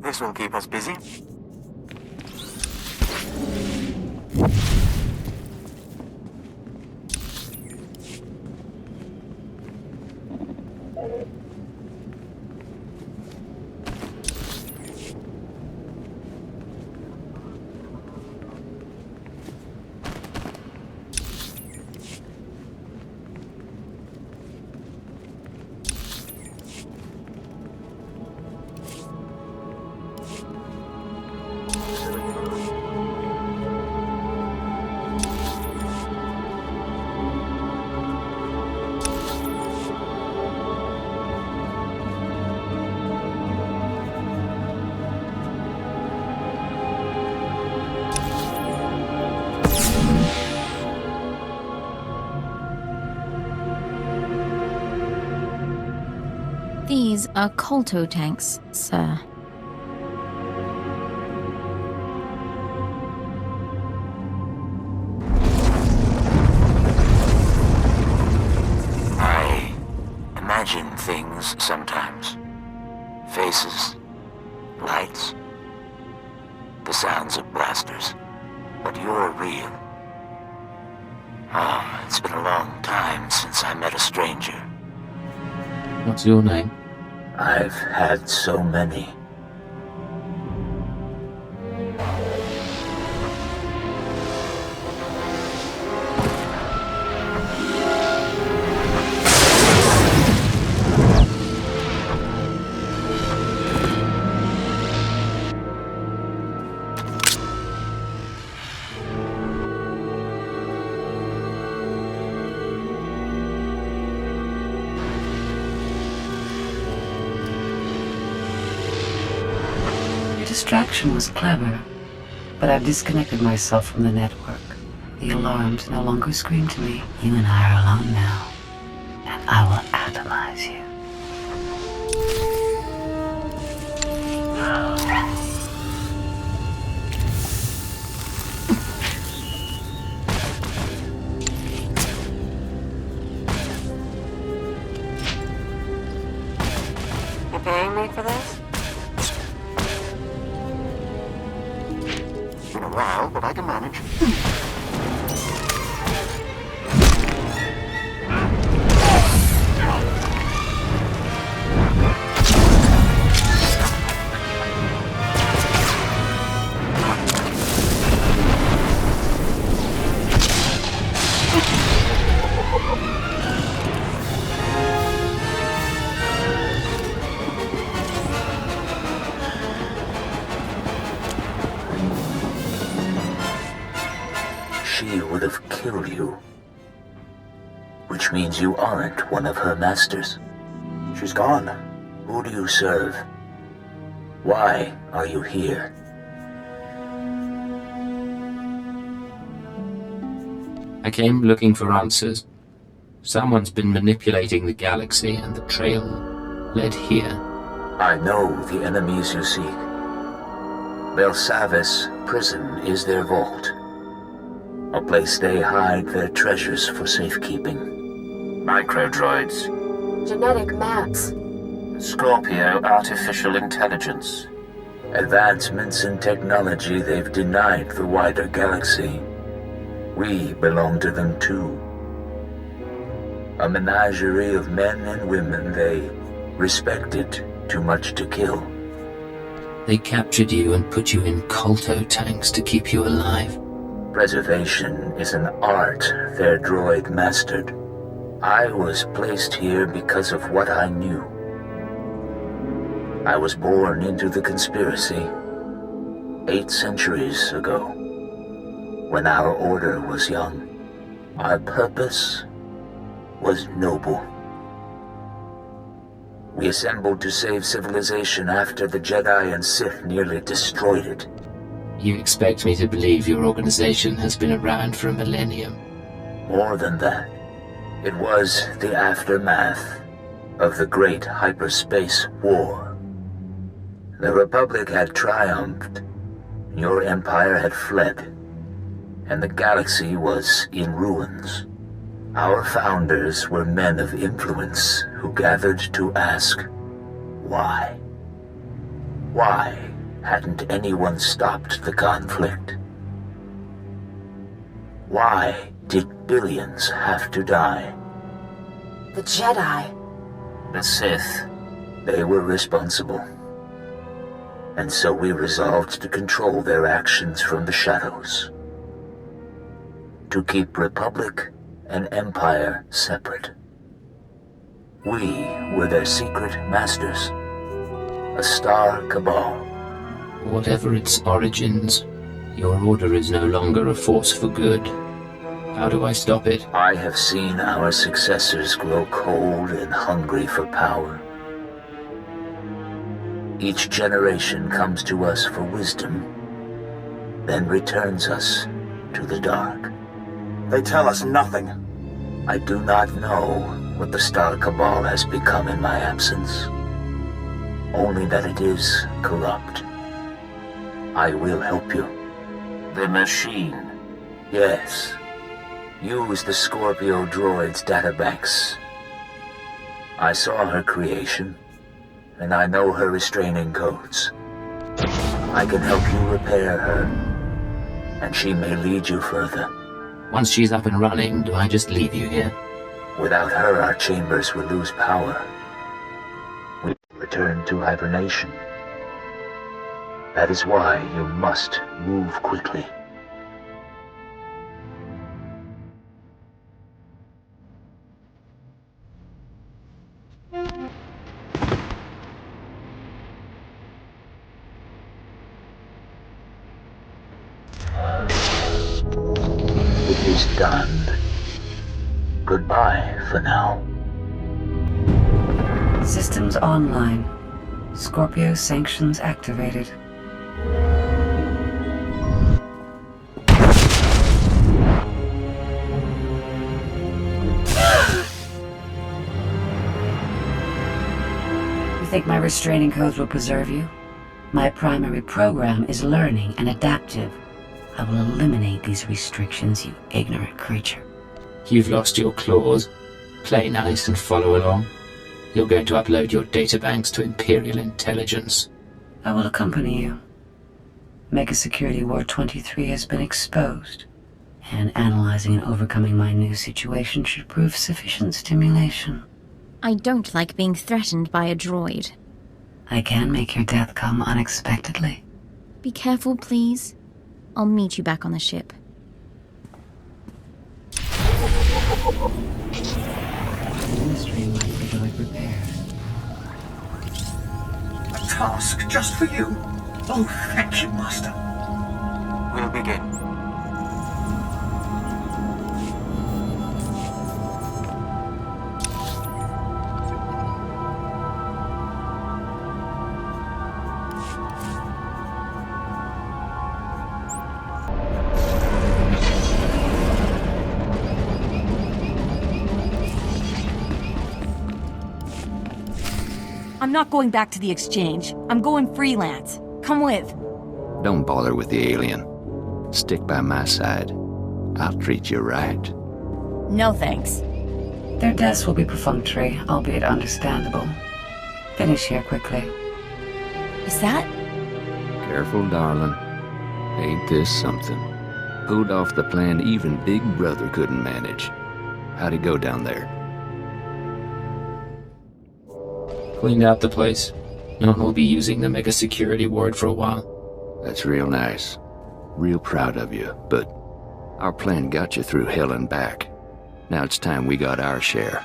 This will keep us busy. These are Kolto tanks, sir. I imagine things sometimes. Faces, lights, the sounds of blasters. But you're real. Ah, it's been a long time since I met a stranger. What's your name? I've had so many. Distraction was clever, but I've disconnected myself from the network. The alarms no longer scream to me. You and I are alone now, and I will atomize you. You paying me for this? Been a while, but I can manage. She would have killed you. Which means you aren't one of her masters. She's gone. Who do you serve? Why are you here? I came looking for answers. Someone's been manipulating the galaxy, and the trail led here. I know the enemies you seek. Belsavis prison is their vault. A place they hide their treasures for safekeeping. Microdroids. Genetic maps. Scorpio artificial intelligence. Advancements in technology they've denied the wider galaxy. We belong to them too. A menagerie of men and women they respected too much to kill. They captured you and put you in Kolto tanks to keep you alive. Preservation is an art their droid mastered. I was placed here because of what I knew. I was born into the conspiracy 8 centuries ago, when our order was young. Our purpose was noble. We assembled to save civilization after the Jedi and Sith nearly destroyed it. You expect me to believe your organization has been around for a millennium? More than that, it was the aftermath of the Great Hyperspace War. The Republic had triumphed, your empire had fled, and the galaxy was in ruins. Our founders were men of influence who gathered to ask, why? Why hadn't anyone stopped the conflict? Why did billions have to die? The Jedi. The Sith, they were responsible. And so we resolved to control their actions from the shadows. To keep Republic and Empire separate. We were their secret masters. A star cabal. Whatever its origins, your order is no longer a force for good. How do I stop it? I have seen our successors grow cold and hungry for power. Each generation comes to us for wisdom, then returns us to the dark. They tell us nothing. I do not know what the Star Cabal has become in my absence. Only that it is corrupt. I will help you. The machine. Yes. Use the Scorpio droid's databanks. I saw her creation, and I know her restraining codes. I can help you repair her, and she may lead you further. Once she's up and running, do I just leave you here? Without her, our chambers will lose power. We return to hibernation. That is why you must move quickly. It is done. Goodbye for now. Systems online. Scorpio sanctions activated. You think my restraining codes will preserve you? My primary program is learning and adaptive. I will eliminate these restrictions, you ignorant creature. You've lost your claws. Play nice and follow along. You're going to upload your databanks to Imperial intelligence. I will accompany you. Mega Security Ward 23 has been exposed, and analyzing and overcoming my new situation should prove sufficient stimulation. I don't like being threatened by a droid. I can make your death come unexpectedly. Be careful, please. I'll meet you back on the ship. The ministry might be like repairs. A task just for you. Oh, thank you, Master. We'll begin. I'm not going back to the exchange. I'm going freelance. Come with. Don't bother with the alien. Stick by my side. I'll treat you right. No thanks. Their deaths will be perfunctory, albeit understandable. Finish here quickly. Is that? Careful, darling. Ain't this something? Pulled off the plan even Big Brother couldn't manage. How'd it go down there? Cleaned out the place. No one will be using the Mega Security Ward for a while. That's real nice. Real proud of you, but our plan got you through hell and back. Now it's time we got our share.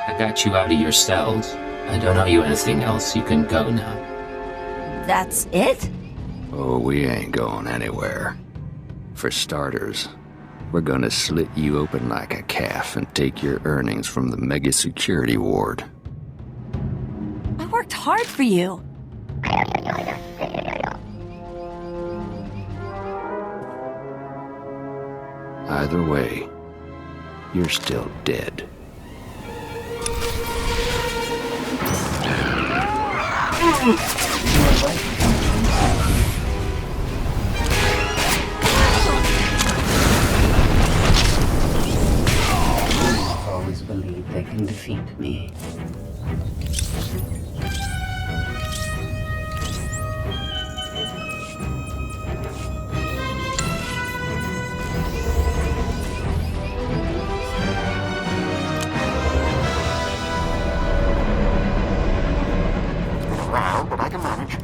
I got you out of your cells. I don't owe you anything else. You can go now. That's it? Oh, we ain't going anywhere. For starters, we're gonna slit you open like a calf and take your earnings from the Mega Security Ward. I worked hard for you. Either way, you're still dead. ones believe they can defeat me. Well, but I can manage.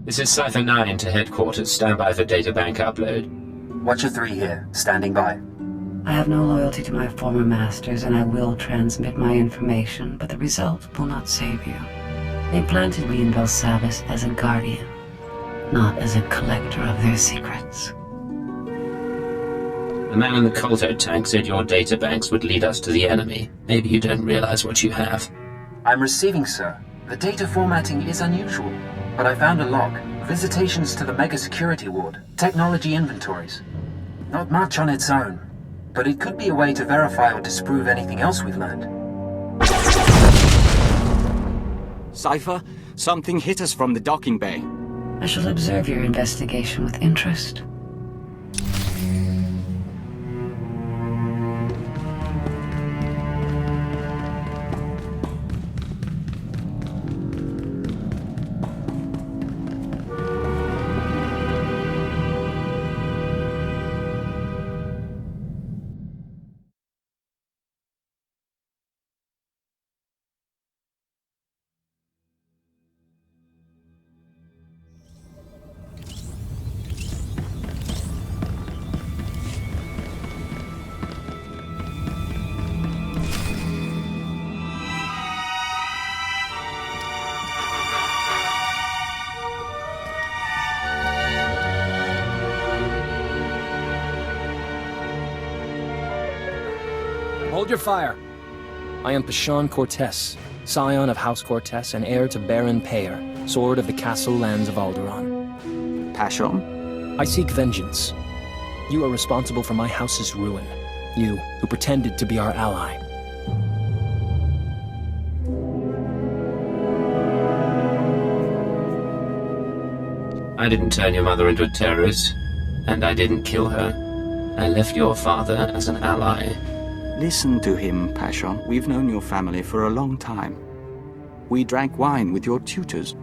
This is Cipher 9 to headquarters. Stand by for databank upload. Watcher 3 here, standing by. I have no loyalty to my former masters, and I will transmit my information, but the result will not save you. They planted me in Belsavis as a guardian, not as a collector of their secrets. The man in the Colto tank said your databanks would lead us to the enemy. Maybe you don't realize what you have. I'm receiving, sir. The data formatting is unusual, but I found a log. Visitations to the Mega Security Ward. Technology inventories. Not much on its own, but it could be a way to verify or disprove anything else we've learned. Cipher, something hit us from the docking bay. I shall observe your investigation with interest. Hold your fire. I am Pashon Cortez, scion of House Cortez and heir to Baron Payer, sword of the castle lands of Alderaan. Pashon? I seek vengeance. You are responsible for my house's ruin. You, who pretended to be our ally. I didn't turn your mother into a terrorist, and I didn't kill her. I left your father as an ally. Listen to him, Pashon. We've known your family for a long time. We drank wine with your tutors.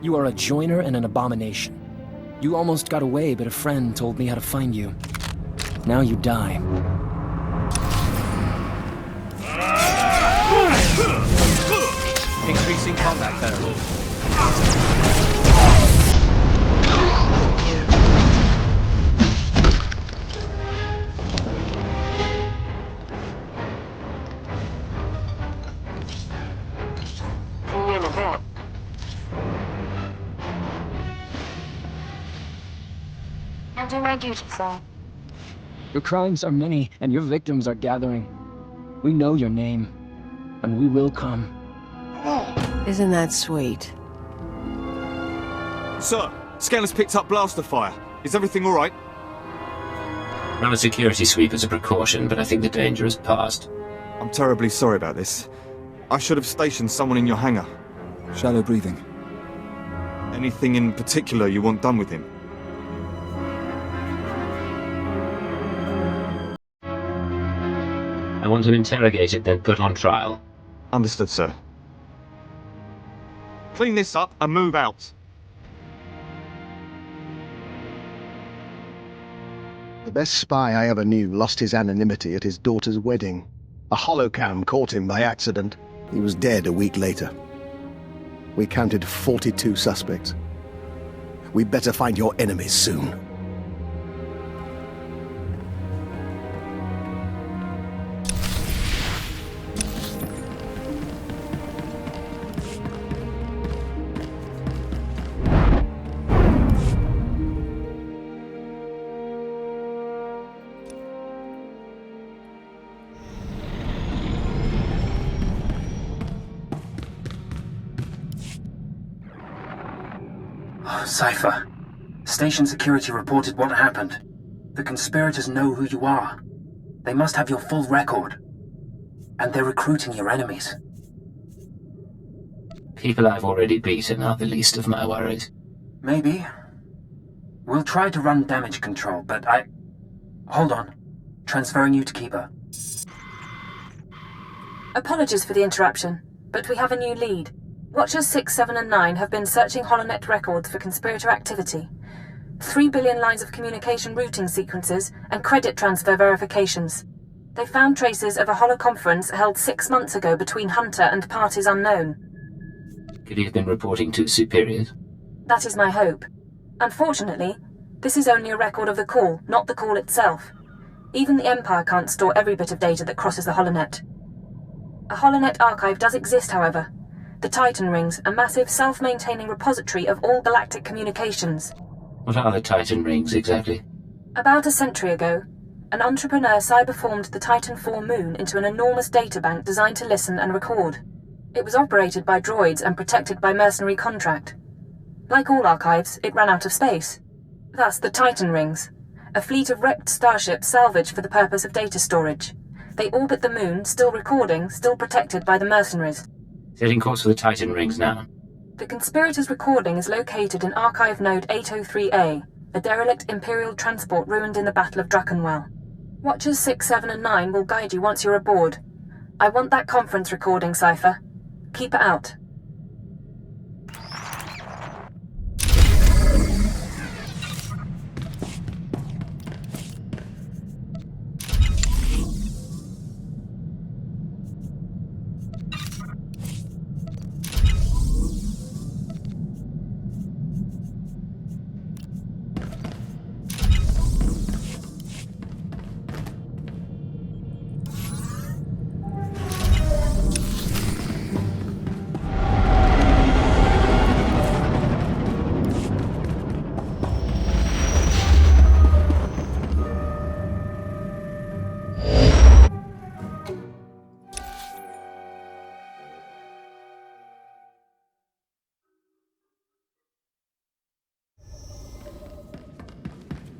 You are a joiner and an abomination. You almost got away, but a friend told me how to find you. Now you die. Increasing combat peril. I'll do my duty, sir. Your crimes are many, and your victims are gathering. We know your name, and we will come. Isn't that sweet? Sir, Scanner's picked up blaster fire. Is everything all right? Run a security sweep as a precaution, but I think the danger has passed. I'm terribly sorry about this. I should have stationed someone in your hangar. Shallow breathing. Anything in particular you want done with him? I want him interrogated, then put on trial. Understood, sir. Clean this up and move out. The best spy I ever knew lost his anonymity at his daughter's wedding. A holocam caught him by accident. He was dead a week later. We counted 42 suspects. We'd better find your enemies soon. Cypher. Station security reported what happened. The conspirators know who you are. They must have your full record. And they're recruiting your enemies. People I've already beaten are the least of my worries. Maybe. We'll try to run damage control, but Hold on. Transferring you to Keeper. Apologies for the interruption, but we have a new lead. Watchers 6, 7, and 9 have been searching HoloNet records for conspirator activity. 3 billion lines of communication routing sequences and credit transfer verifications. They found traces of a holoconference held 6 months ago between Hunter and parties unknown. Could he have been reporting to superiors? That is my hope. Unfortunately, this is only a record of the call, not the call itself. Even the Empire can't store every bit of data that crosses the HoloNet. A HoloNet archive does exist, however. The Titan Rings, a massive self-maintaining repository of all galactic communications. What are the Titan Rings, exactly? About a century ago, an entrepreneur cyberformed the Titan IV moon into an enormous databank designed to listen and record. It was operated by droids and protected by mercenary contract. Like all archives, it ran out of space. Thus the Titan Rings, a fleet of wrecked starships salvaged for the purpose of data storage. They orbit the moon, still recording, still protected by the mercenaries. Setting course for the Titan Rings now. The conspirators' recording is located in Archive Node 803A, a derelict Imperial transport ruined in the Battle of Druckenwell. Watchers 6, 7, and 9 will guide you once you're aboard. I want that conference recording, Cypher. Keep it out.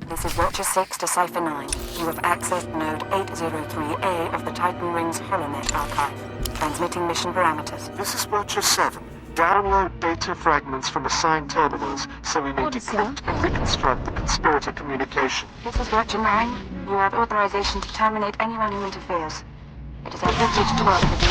This is Watcher 6 to Cypher 9. You have accessed Node 803A of the Titan Rings HoloNet archive. Transmitting mission parameters. This is Watcher 7. Download data fragments from assigned terminals so we may decrypt and reconstruct the conspirator communication. This is Watcher 9. You have authorization to terminate anyone who interferes. It is our privilege to work with you.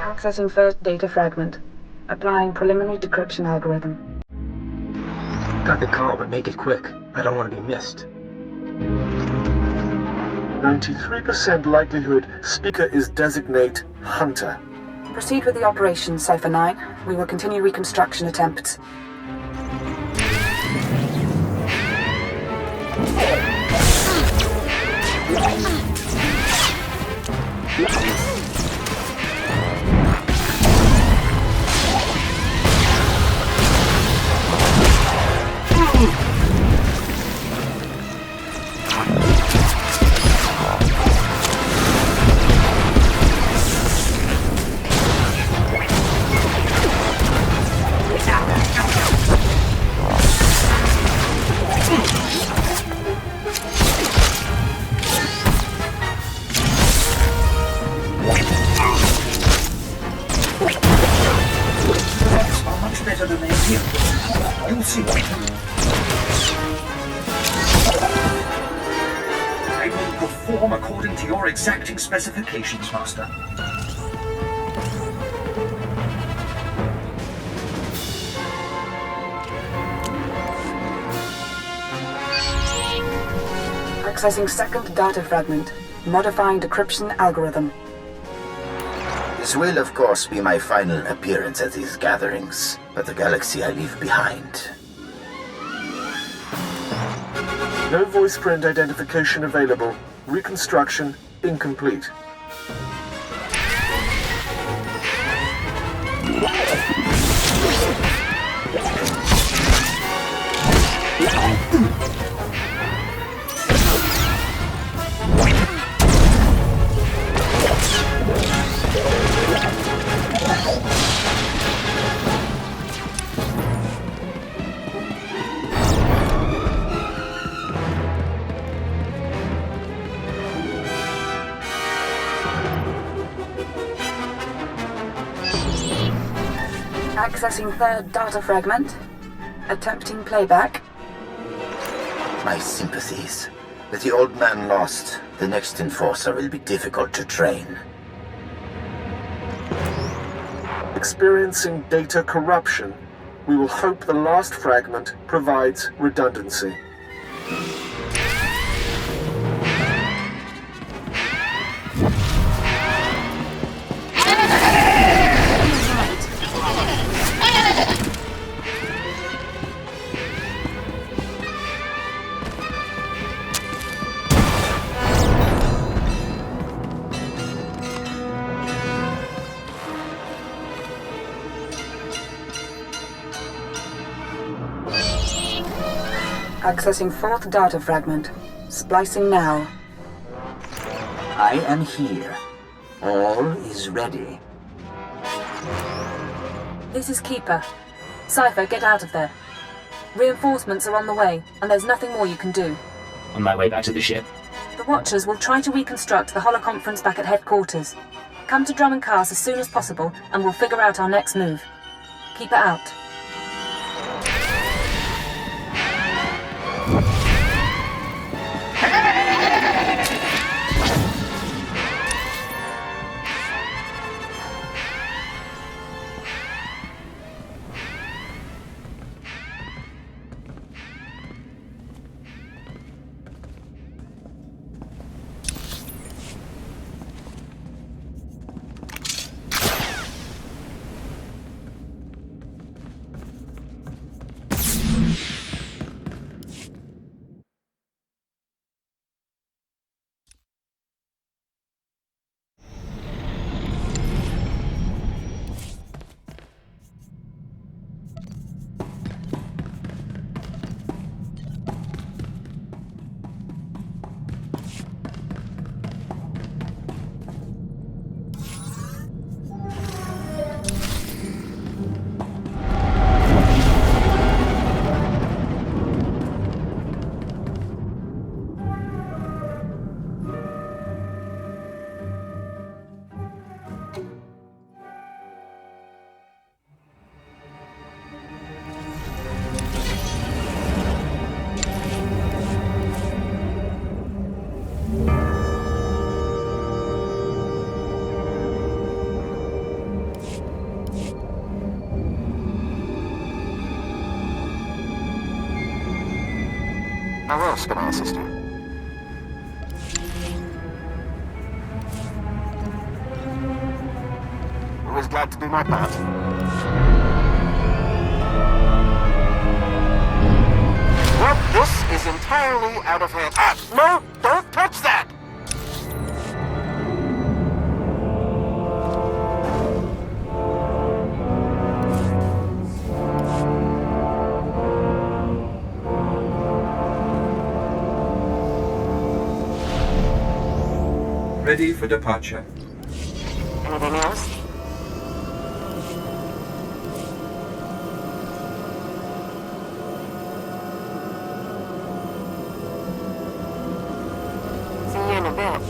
Accessing first data fragment. Applying preliminary decryption algorithm. Got the call, but make it quick. I don't want to be missed. 93% likelihood speaker is designate Hunter. Proceed with the operation, Cypher 9. We will continue reconstruction attempts. better than the Imperial. You'll see what. I will perform according to your exacting specifications, Master. Accessing second data fragment. Modifying decryption algorithm. This will, of course, be my final appearance at these gatherings, but the galaxy I leave behind. No voice print identification available. Reconstruction incomplete. Accessing third data fragment. Attempting playback. My sympathies. With the old man lost, the next enforcer will be difficult to train. Experiencing data corruption. We will hope the last fragment provides redundancy. Accessing fourth data fragment. Splicing now. I am here. All is ready. This is Keeper. Cypher, get out of there. Reinforcements are on the way, and there's nothing more you can do. On my way back to the ship. The Watchers will try to reconstruct the holoconference back at headquarters. Come to Drum and Cars as soon as possible, and we'll figure out our next move. Keeper out. How else can I assist you? Always glad to do my part. Well, this is entirely out of hand. No! Don't touch that! Ready for departure. Anything else? See you in a bit.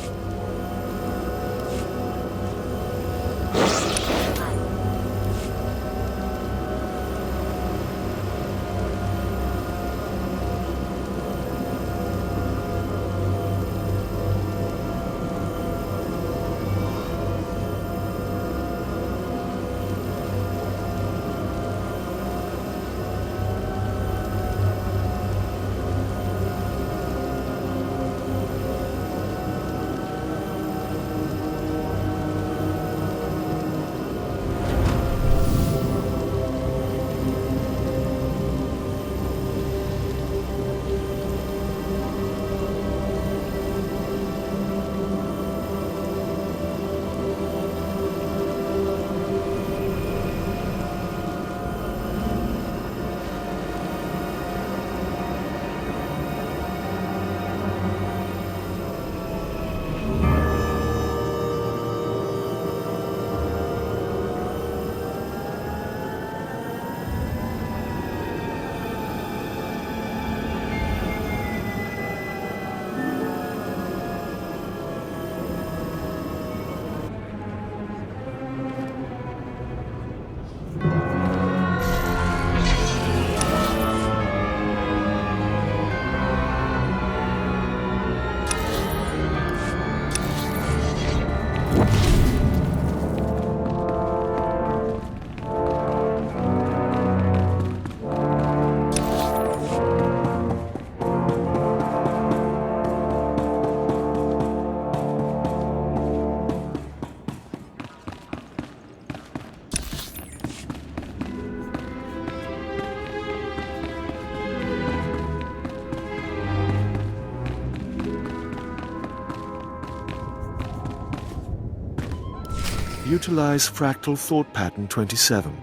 Utilize fractal thought pattern 27.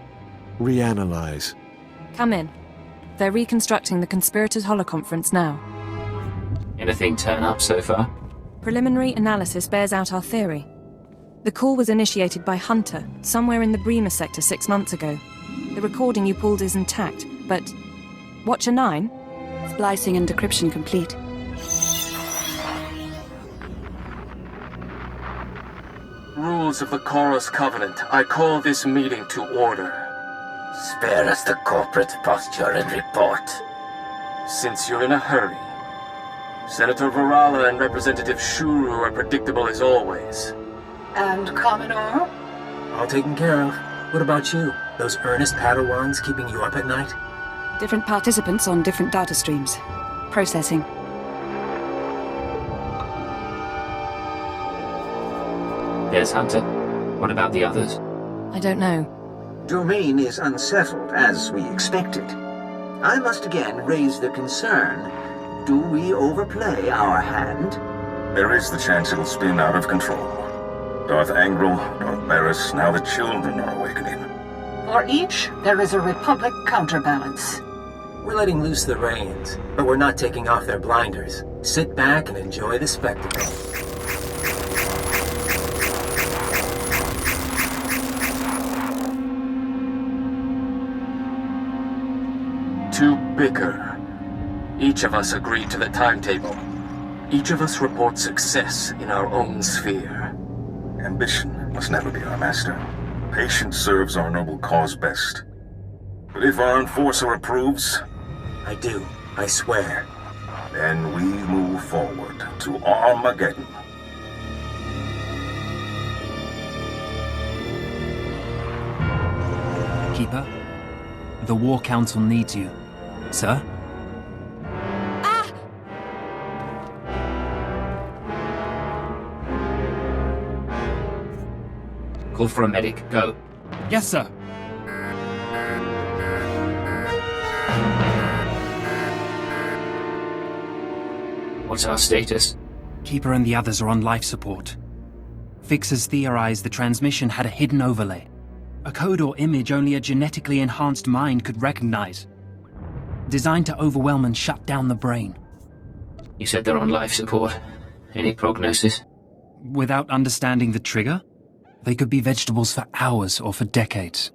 Reanalyze. Come in. They're reconstructing the Conspirators Holoconference now. Anything turn up so far? Preliminary analysis bears out our theory. The call was initiated by Hunter, somewhere in the Bremer sector 6 months ago. The recording you pulled is intact, but... Watcher 9? Splicing and decryption complete. Rules of the Chorus Covenant. I call this meeting to order. Spare us the corporate posture and report. Since you're in a hurry, Senator Varala and Representative Shuru are predictable as always. And Commodore? All taken care of. What about you? Those earnest Padawans keeping you up at night? Different participants on different data streams. Processing. There's Hunter. What about the others? I don't know. Domain is unsettled, as we expected. I must again raise the concern. Do we overplay our hand? There is the chance it'll spin out of control. Darth Angral, Darth Barris, now the children are awakening. For each, there is a Republic counterbalance. We're letting loose the reins, but we're not taking off their blinders. Sit back and enjoy the spectacle. To bicker. Each of us agreed to the timetable. Each of us reports success in our own sphere. Ambition must never be our master. Patience serves our noble cause best. But if our enforcer approves... I do, I swear. Then we move forward to Armageddon. Keeper, the War Council needs you. Sir? Call for a medic. Go. Yes, sir. What's our status? Keeper and the others are on life support. Fixers theorize the transmission had a hidden overlay. A code or image only a genetically enhanced mind could recognize. Designed to overwhelm and shut down the brain. You said they're on life support. Any prognosis? Without understanding the trigger, they could be vegetables for hours or for decades.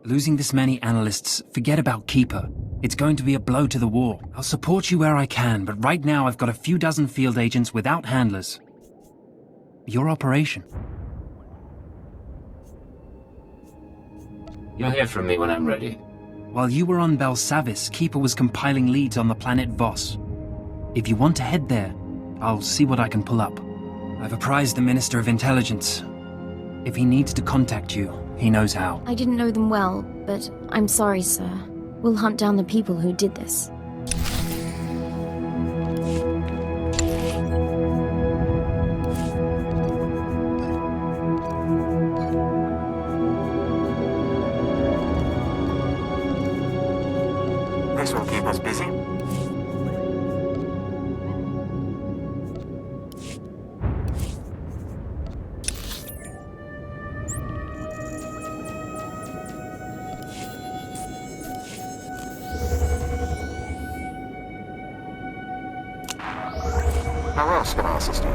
Losing this many analysts, forget about Keeper. It's going to be a blow to the war. I'll support you where I can, but right now I've got a few dozen field agents without handlers. Your operation. You'll hear from me when I'm ready. While you were on Belsavis, Keeper was compiling leads on the planet Voss. If you want to head there, I'll see what I can pull up. I've apprised the Minister of Intelligence. If he needs to contact you, he knows how. I didn't know them well, but I'm sorry, sir. We'll hunt down the people who did this. This will keep us busy. How else can I assist you?